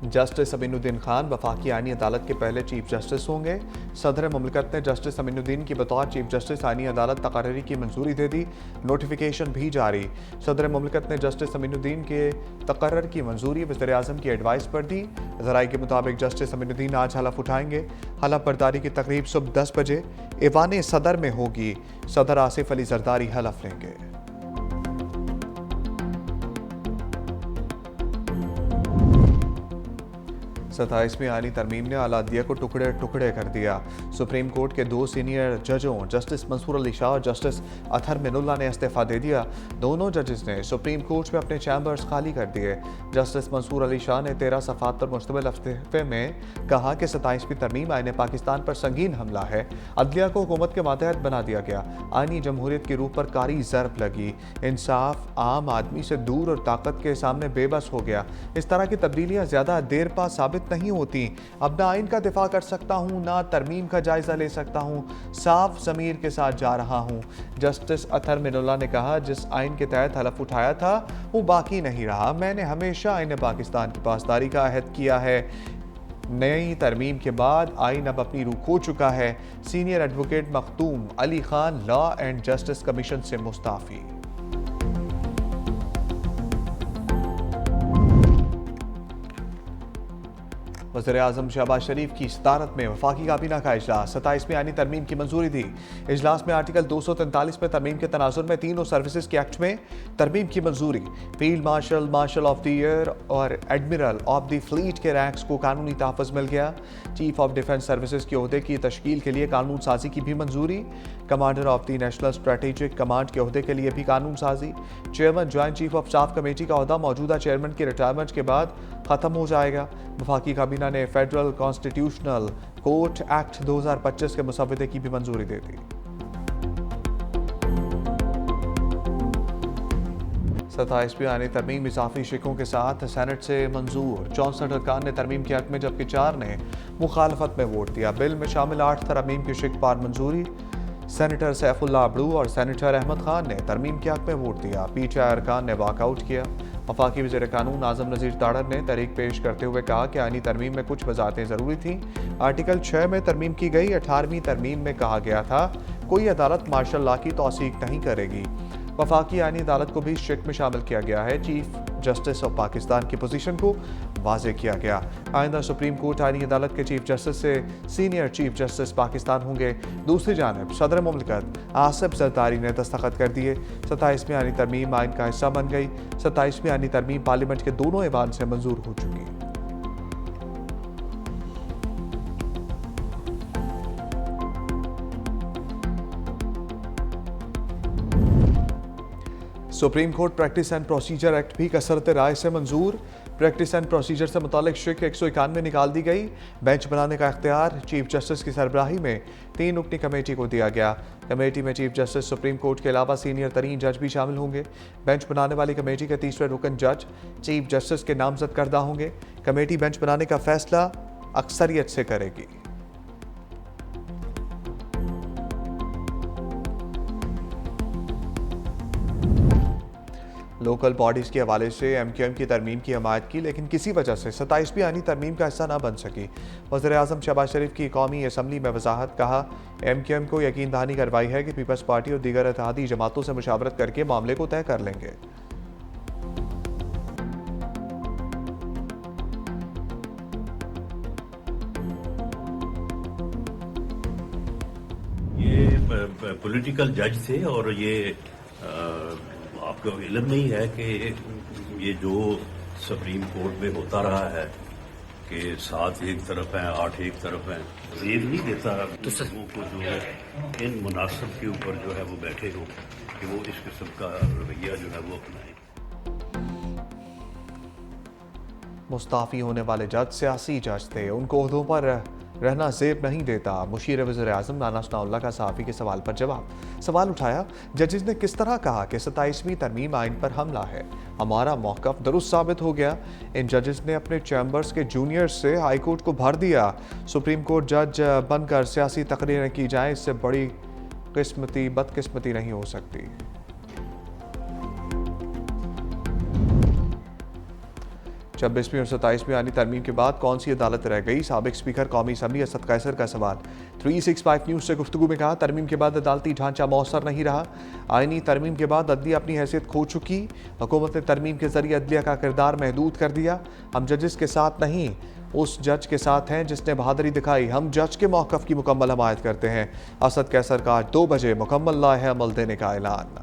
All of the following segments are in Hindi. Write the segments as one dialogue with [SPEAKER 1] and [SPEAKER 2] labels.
[SPEAKER 1] जस्टिस अमीनुद्दीन खान वफाकी आईनी अदालत के पहले चीफ जस्टिस होंगे। सदर मुमलिकत ने जस्टिस अमीनुद्दीन की बतौर चीफ जस्टिस आईनी अदालत तकर्री की मंजूरी दे दी। नोटिफिकेशन भी जारी। सदर मुमलिकत ने जस्टिस अमीनुद्दीन के तकर्र की मंजूरी वज़ीर आज़म की एडवाइस पर दी। ज़राए के मुताबिक जस्टिस अमीनुद्दीन आज हलफ उठाएंगे। हलफ बर्दारी की तकरीब सुबह 10 बजे ईवान सदर में होगी। सदर आसिफ अली जरदारी हलफ लेंगे। 27वीं आईनी तरमीम ने अलादिया को टुकड़े टुकड़े कर दिया। सुप्रीम कोर्ट के 2 सीनियर जजों जस्टिस मंसूर अली शाह और जस्टिस अतहर मिनुल्लाह ने इस्तीफा दे दिया। दोनों जजेस ने सुप्रीम कोर्ट में अपने चैम्बर्स खाली कर दिए। जस्टिस मंसूर अली शाह ने 13 सफ़ात पर मुश्तमिल इस्तीफे में कहा कि 27वीं तरमीम आईने पाकिस्तान पर संगीन हमला है। अदलिया को हुकूमत के मातहत बना दिया गया। आईनी जमहूरियत की रूह पर कारी ज़रब लगी। इंसाफ आम आदमी से दूर और ताकत के सामने बेबस हो गया। इस तरह की तब्दीलियाँ ज़्यादा देर पा साबित नहीं होती। अब ना आइन का दिफा कर सकता हूँ, ना तरमीम का जायजा ले सकता हूँ। साफ ज़मीर के साथ जा रहा हूँ। जस्टिस अतहर मिनुल्लाह ने कहा, जिस आइन के तहत हलफ उठाया था वो बाकी नहीं रहा। मैंने हमेशा आइन पाकिस्तान की पासदारी का अहद किया है। नई तरमीम के बाद आइन अब अपनी रूह खो चुका है। Senior advocate Makhdoom Ali Khan law and justice commission से मुस्ताफी। वज़ीर आज़म शहबाज शरीफ की सदारत में वफाकी काबीना का इजलास। 27वीं आईनी तरमीम की मंजूरी दी। इजलास में आर्टिकल 243 में तरमीम के तनाजुर में तीनों सर्विसेज के एक्ट में तरमीम की मंजूरी। Field marshal, marshal of the year और एडमिरल ऑफ द फ्लीट के रैंक्स को कानूनी तहफ़्फ़ुज़ मिल गया। चीफ ऑफ डिफेंस सर्विसेज के ओहदे की तश्कील के लिए कानून साजी की भी मंजूरी। Commander of the national strategic command के ओहदे के लिए भी कानून साजी। Chairman joint chief of staff committee का ओहदा मौजूदा चेयरमैन की रिटायरमेंट के बाद ख़त्म हो जाएगा। वफाकी काबीना ने फेडरल कॉन्स्टिट्यूशनल कोर्ट एक्ट 2025 के मुसवदे की भी मंजूरी दे दी। 27वीं आईनी तरमीम इजाफी शिकों के साथ सेनेट से मंजूर। 64 अरकान ने तरमीम के हक में जबकि 4 ने मुखालफत में वोट दिया। बिल में शामिल 8 तरमीम की शिक पार मंजूरी। सेनेटर सैफुल्लाह अबड़ू और सेनेटर अहमद खान ने तरमीम के हक में वोट दिया। पीटीआई अरकान ने वॉकआउट किया। वफाकी वज़ीर कानून आज़म नज़ीर ताड़र ने तहरीक पेश करते हुए कहा कि आईनी तरमीम में कुछ वज़ाहतें ज़रूरी थीं। आर्टिकल 6 में तरमीम की गई। 18वीं तरमीम में कहा गया था कोई अदालत मार्शल लॉ की तौसीक नहीं करेगी। वफाकी आईनी अदालत को भी इस शिक में शामिल किया गया है। चीफ जस्टिस ऑफ पाकिस्तान की पोजीशन को वाज़ेह किया गया। आइंदा सुप्रीम कोर्ट आईनी अदालत के चीफ जस्टिस से सीनियर चीफ जस्टिस पाकिस्तान होंगे। दूसरी जानब सदर मुमलिकत आसिफ जरदारी ने दस्तखत कर दिए। 27वीं आईनी तरमीम आइन का हिस्सा बन गई। 27वीं आईनी तरमीम पार्लियामेंट के दोनों ऐवान से मंजूर हो चुकी। Supreme court practice and procedure act भी कसरत राय से मंजूर। प्रैक्टिस एंड प्रोसीजर से मुतालिक शिक 191 निकाल दी गई। बेंच बनाने का इख्तियार चीफ जस्टिस की सरबराही में 3 रुकनी कमेटी को दिया गया। कमेटी में चीफ जस्टिस सुप्रीम कोर्ट के अलावा सीनियर तरीन जज भी शामिल होंगे। बेंच बनाने वाली कमेटी के तीसरे रुकन जज चीफ जस्टिस के नामजद करदा होंगे। कमेटी बेंच बनाने का फैसला अक्सरियत से करेगी। लोकल बॉडीज़ के हवाले से एमक्यूएम की तरमीम की हमायत की, लेकिन किसी वजह से 27वीं आईनी तरमीम का हिस्सा न बन सकी। वज़ीर आज़म शहबाज शरीफ की कौमी असम्बली में वजाहत। कहा, एमक्यूएम को यकीन दहानी करवाई है कि पीपल्स पार्टी और दीगर इत्तेहादी जमातों से मुशावरत करके मामले को तय कर लेंगे।
[SPEAKER 2] ये पॉलिटिकल जज थे और ये आपको इल्म नहीं है कि ये जो सुप्रीम कोर्ट में होता रहा है कि 7 एक तरफ हैं, 8 एक तरफ हैं, रेल नहीं देता लोगों को जो है इन मुनासिब के ऊपर जो है वो बैठे हो कि वो इस किस्म का रवैया जो है वो अपनाएं।
[SPEAKER 1] मुस्ताफ़ी होने वाले जज सियासी जज थे, उनको ओहदों पर रहना ज़ेब नहीं देता। मुशीर वज़ीर आज़म राना सनाउल्लाह का सहाफ़ी के सवाल पर जवाब। सवाल उठाया, जजेस ने किस तरह कहा कि 27वीं तरमीम आइन पर हमला है। हमारा मौक़िफ़ दुरुस्त साबित हो गया। इन जजेस ने अपने चैम्बर्स के जूनियर्स से हाई कोर्ट को भर दिया। सुप्रीम कोर्ट जज बनकर सियासी तकरीरें की जाएँ, इससे बड़ी बदकिस्मती नहीं हो सकती। 26वीं और 27वीं आनी तरमीम के बाद कौन सी अदालत रह गई, साबिक स्पीकर कौमी असम्बली असद कैसर का सवाल। 365 न्यूज़ से गुफ्तगू में कहा, तरमीम के बाद अदालती ढांचा मौसर नहीं रहा। आईनी तरमीम के बाद अदलिया अपनी हैसियत खो चुकी। हुकूमत ने तरमीम के जरिए अदलिया का किरदार महदूद कर दिया। हम जजेस के साथ नहीं, उस जज के साथ हैं जिसने बहादुरी दिखाई। हम जज के मौक़िफ़ की मुकम्मल हमायत करते हैं। असद कैसर का आज 2 बजे मुकम्मल लाहे अमल देने का ऐलान।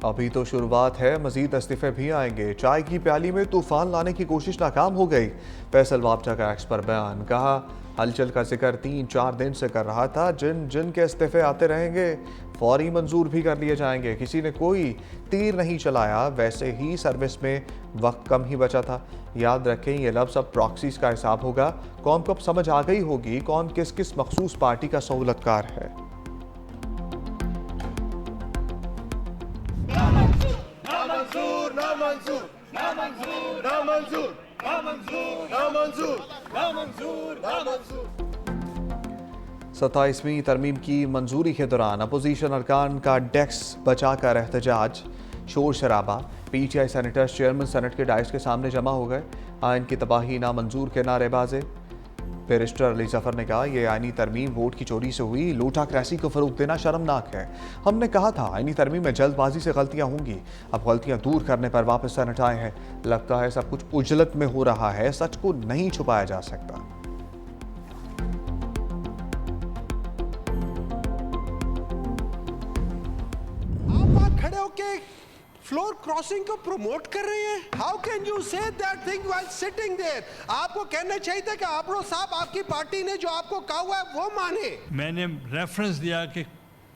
[SPEAKER 1] अभी तो शुरुआत है, मजीद इस्तीफे भी आएंगे। चाय की प्याली में तूफान लाने की कोशिश नाकाम हो गई। फैसल वाबचा का एक्स पर बयान, कहा हलचल का जिक्र 3-4 दिन से कर रहा था। जिन जिन के इस्तीफे आते रहेंगे फौरी मंजूर भी कर लिए जाएंगे। किसी ने कोई तीर नहीं चलाया, वैसे ही सर्विस में वक्त कम ही बचा था। याद रखें, ये लफ्ज़ अब प्रॉक्सीज का हिसाब होगा। कौम को अब समझ आ गई होगी कौन किस किस मखसूस पार्टी का सहूलतकार है। सत्ताईसवीं तरमीम की मंजूरी के दौरान अपोजिशन अरकान का डेस्क बचाकर एहतजाज, शोर शराबा। PTI सेनेटर्स चेयरमैन सेनेट के डाइस के सामने जमा हो गए। आइन की तबाही नामंजूर के नारेबाजे। बैरिस्टर अली जफर ने कहा, यह आइनी तरमीम वोट की चोरी से हुई। लूटा क्रैसी को फरोग देना शर्मनाक है। हमने कहा था आइनी तरमीम में जल्दबाजी से गलतियां होंगी। अब गलतियां दूर करने पर वापस सेनेट आए हैं। लगता है सब कुछ उजलत में हो रहा है। सच को नहीं छुपाया जा सकता।
[SPEAKER 3] आप खड़े होके फ्लोर क्रॉसिंग को प्रमोट कर रहे हैं। How can you say that thing while sitting there? आपको कहना चाहिए था कि आपरो साहब आपकी पार्टी ने जो आपको कहा हुआ है वो माने।
[SPEAKER 4] मैंने रेफरेंस दिया कि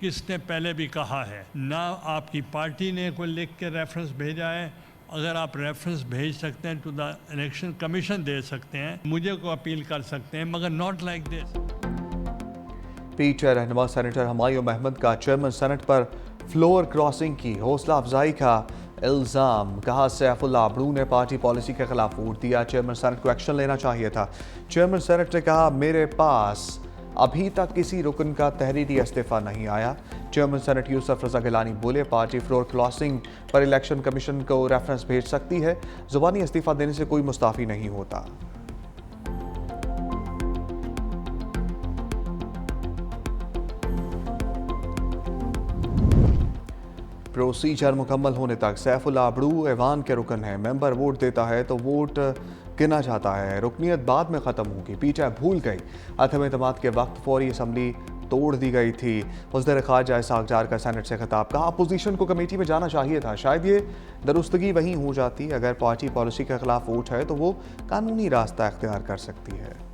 [SPEAKER 4] किसने पहले भी कहा है, ना आपकी पार्टी ने कोई लिख के रेफरेंस भेजा है। अगर आप रेफरेंस भेज सकते हैं तो द इलेक्शन कमीशन दे सकते हैं, मुझे को अपील कर सकते हैं, मगर नॉट लाइक दिस।
[SPEAKER 1] PTI रहनुमा सेनेटर हुमायूं अहमद का चेयरमैन सेनेट पर फ्लोर क्रॉसिंग की हौसला अफजाई का इल्ज़ाम। कहा सैफुल्लाह अबड़ू ने पार्टी पॉलिसी के खिलाफ वोट दिया। चेयरमैन सेनेट को एक्शन लेना चाहिए था। चेयरमैन सेनेट ने कहा, मेरे पास अभी तक किसी रुकन का तहरीरी इस्तीफा नहीं आया। चेयरमैन सेनेट यूसुफ रजा गिलानी बोले, पार्टी फ्लोर क्रॉसिंग पर इलेक्शन कमीशन को रेफरेंस भेज सकती है। जुबानी इस्तीफा देने से कोई मुस्ताफी नहीं होता। प्रोसीजर मुकम्मल होने तक सैफुल्लाह अबड़ू ऐवान के रुकन है। मेंबर वोट देता है तो वोट गिना जाता है। रुकनीत बाद में ख़त्म होगी। PTI भूल गई अदम एतमाद के वक्त फौरी असम्बली तोड़ दी गई थी। वज़ीर ख़ारजा इसहाक़ डार का सेनेट से खिताब। कहा, अपोजिशन को कमेटी में जाना चाहिए था। शायद ये दुरुस्तगी वहीं हो जाती। अगर पार्टी पॉलिसी के खिलाफ वोट है तो वो कानूनी रास्ता इख्तियार कर सकती है।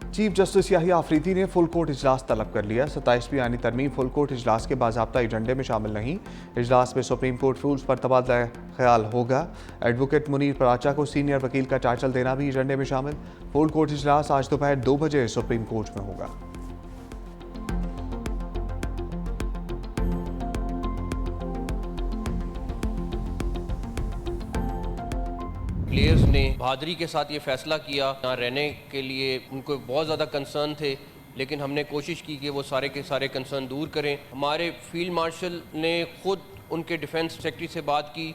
[SPEAKER 1] चीफ जस्टिस याहिया अफरीदी ने फुल कोर्ट इजलास तलब कर लिया। 27वीं आइनी तरमीम फुल कोर्ट इजलास के बाज़ाब्ता एजेंडे में शामिल नहीं। इजलास में सुप्रीम कोर्ट रूल्स पर तबादला ख्याल होगा। एडवोकेट मुनीर पराचा को सीनियर वकील का टाइटल देना भी एजेंडे में शामिल। फुल कोर्ट इजलास आज दोपहर 2 बजे सुप्रीम कोर्ट में होगा।
[SPEAKER 5] प्लेयर्स ने बहादुरी के साथ ये फैसला किया। यहाँ रहने के लिए उनको बहुत ज़्यादा कंसर्न थे, लेकिन हमने कोशिश की कि वो सारे के सारे कंसर्न दूर करें। हमारे फील्ड मार्शल ने खुद उनके डिफेंस सेक्रेटरी से बात की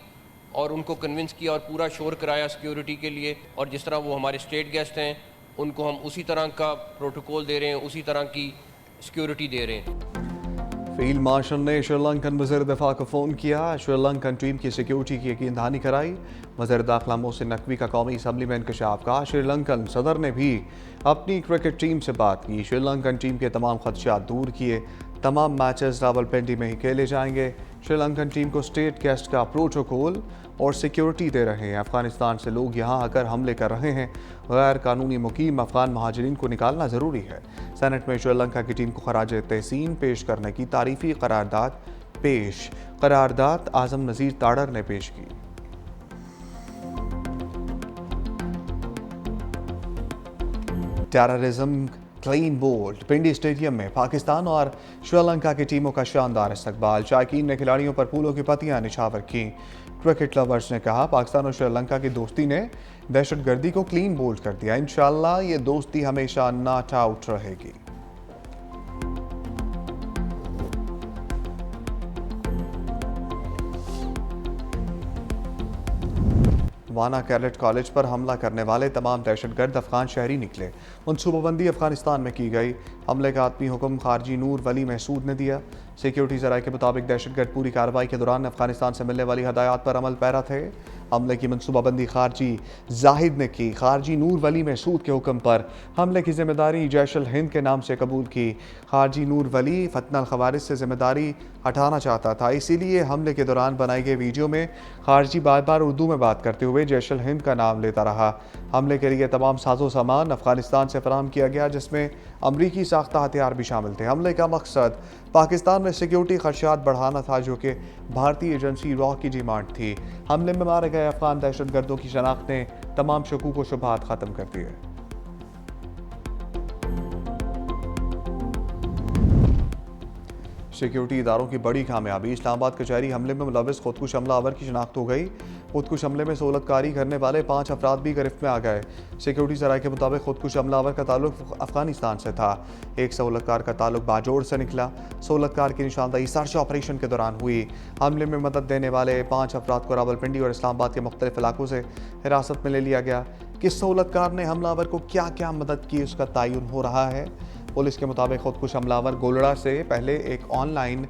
[SPEAKER 5] और उनको कन्विंस किया और पूरा शोर कराया सिक्योरिटी के लिए। और जिस तरह वो हमारे स्टेट गेस्ट हैं, उनको हम उसी तरह का प्रोटोकॉल दे रहे हैं, उसी तरह की सिक्योरिटी दे रहे हैं।
[SPEAKER 1] फील्ड मार्शल ने श्रीलंकन वज़ीर दिफा को फ़ोन किया। श्रीलंकन टीम की सिक्योरिटी की यकीन दहानी कराई। वज़ीर दाखिला मोहसिन नकवी का कौमी असम्बली में इंकशाफ। कहा, श्रीलंकन सदर ने भी अपनी क्रिकेट टीम से बात की। श्रीलंकन टीम के तमाम खदशात दूर किए। तमाम मैचेस रावलपिंडी में ही खेले जाएंगे। श्रीलंकन टीम को स्टेट गेस्ट का प्रोटोकॉल और सिक्योरिटी दे रहे हैं। अफगानिस्तान से लोग यहां आकर हमले कर रहे हैं। गैर कानूनी मुकीम अफगान महाजरीन को निकालना ज़रूरी है। सेनेट में श्रीलंका की टीम को खराज तहसीन पेश करने की तारीफी करारदाद पेश। करारदाद आज़म नज़ीर ताड़र ने पेश की। Terrorism clean bold. Pindi stadium में पाकिस्तान और श्रीलंका की टीमों का शानदार इस्तकबाल। शायकीन ने खिलाड़ियों पर फूलों की पत्तियां निछावर की। क्रिकेट लवर्स ने कहा, पाकिस्तान और श्रीलंका की दोस्ती ने दहशतगर्दी को क्लीन बोल्ड कर दिया। इंशाल्लाह ये दोस्ती हमेशा नॉट आउट रहेगी। वाना कैडेट कॉलेज पर हमला करने वाले तमाम दहशतगर्द अफगान शहरी निकले। मनसूबाबंदी अफगानिस्तान में की गई। हमले का आतमी हुक्म खारजी नूर वली महसूद ने दिया। सिक्योरिटी जराये के मुताबिक दहशतगर्द पूरी कार्रवाई के दौरान अफगानिस्तान से मिलने वाली हदायत पर अमल पैरा थे। हमले की मनसूबाबंदी खारजी जाहिद ने की। खारजी नूर वली महसूद के हुक्म पर हमले की जिम्मेदारी जैश हिंद के नाम से कबूल की। खारजी नूर वली फतनल खवारिज से जिम्मेदारी हटाना चाहता था, इसीलिए हमले के दौरान बनाई गई वीडियो में खारजी बार बार उर्दू में बात करते हुए जैश हिंद का नाम लेता रहा। हमले के लिए तमाम साजो सामान अफगानिस्तान से फराहम किया गया, जिसमें अमरीकी साख्ता हथियार भी शामिल थे। हमले का मकसद पाकिस्तान में सिक्योरिटी खदशात बढ़ाना था, जो कि भारतीय एजेंसी रॉ की डिमांड थी। हमले में मारे गए अफगान दहशतगर्दों की शनाख्त ने तमाम शकूक व शुबहात खत्म कर दिए। सिक्योरिटी इदारों की बड़ी कामयाबी। इस्लामाबाद कचहरी हमले में मुलविस खुदकुश हमलावर की शनाख्त हो गई। खुदकुश हमले में सहूलतकारी करने वाले 5 अफराद भी गिरफ्त में आ गए। सिक्योरिटी जराये के मुताबिक खुदकुश हमलावर का ताल्लुक अफगानिस्तान से था। एक सहूलतकार का ताल्लुक बाजोड़ से निकला। सहूलतकार की निशानदाही सर्च ऑपरेशन के दौरान हुई। हमले में मदद देने वाले 5 अफराद को रावलपिंडी और इस्लामाबाद के मुख्तलिफ इलाकों से हिरासत में ले लिया गया। किस सहूलतकार ने हमलावर को क्या क्या मदद की, उसका तयन हो रहा है। पुलिस के मुताबिक खुदकुश हमलावर गोलड़ा से पहले एक ऑनलाइन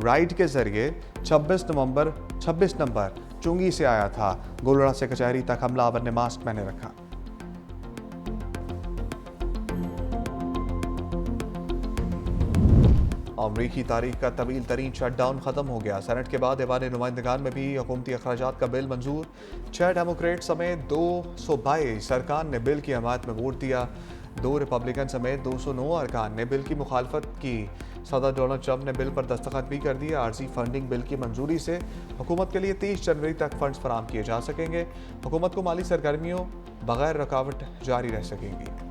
[SPEAKER 1] राइड के जरिए 26 नंबर चुंगी से आया था। गोलड़ा से कचहरी तक हमलावर ने मास्क पहने रखा। अमरीकी तारीख का तवील तरीन शटडाउन खत्म हो गया। सेनेट के बाद ऐवान नुमाइंदगान में भी हुकूमती अखराजात का बिल मंजूर। 6 डेमोक्रेट समेत 222 अरकान ने बिल की हमायत में वोट दिया। 2 रिपब्लिकन समेत 209 अरकान ने बिल की मुखालफत की। सदर डोनाल्ड ट्रंप ने बिल पर दस्तखत भी कर दिया। आर्जी फंडिंग बिल की मंजूरी से हुकूमत के लिए 30 जनवरी तक फंड्स फराहम किए जा सकेंगे। हुकूमत को माली सरगर्मियों बगैर रुकावट जारी रह सकेंगी।